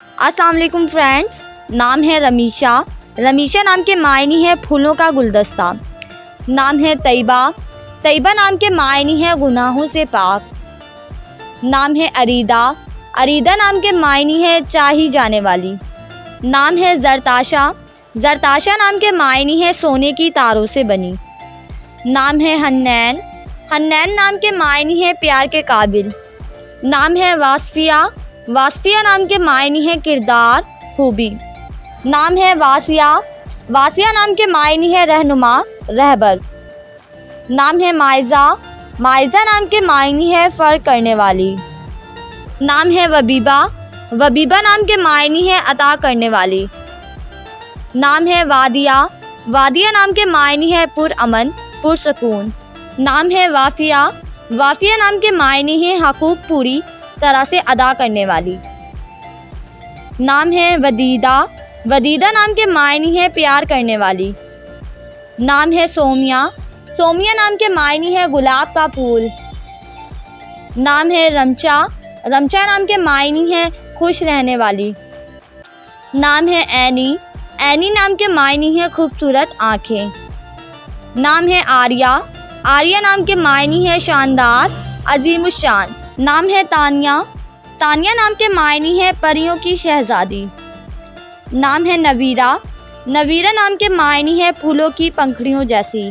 अस्सलाम वालेकुम फ्रेंड्स। नाम है रमीशा। रमीशा नाम के मायनी है फूलों का गुलदस्ता। नाम है तैयबा। तैयबा नाम के मायनी है गुनाहों से पाक। नाम है अरीदा। अरीदा नाम के मायनी है चाही जाने वाली। नाम है जरताशा। जरताशा नाम के मायनी है सोने की तारों से बनी। नाम है हन्नैन। हन्नैन नाम के मायनी है प्यार के काबिल। नाम है वासफिया। वासफिया नाम के मायनी है किरदार खूबी। नाम है वासिया। वासिया नाम के मायनी है रहनुमा रहबर। नाम है माइज़ा। माइज़ा नाम के मायनी है फ़र्क करने वाली। नाम है वबीबा। वबीबा नाम के मायनी है अता करने वाली। नाम है वादिया। वादिया नाम के मायनी है पुरअमन पुरसकून। नाम है वाफिया। वाफिया नाम के मायनी है हकूक़ पूरी तरह से अदा करने वाली। नाम है वदीदा। वदीदा नाम के मायनी है प्यार करने वाली। नाम है सोमिया। सोमिया नाम के मायनी है गुलाब का फूल। नाम है रमचा। रमचा नाम के मायनी है खुश रहने वाली। नाम है ऐनी। ऐनी नाम के मायनी है खूबसूरत आँखें। नाम है आर्या। आर्या नाम के मायनी है शानदार अजीमुशान। नाम है तानिया। तानिया नाम के मायनी है परियों की शहजादी। नाम है नवीरा। नवीरा नाम के मायनी है फूलों की पंखुड़ियों जैसी।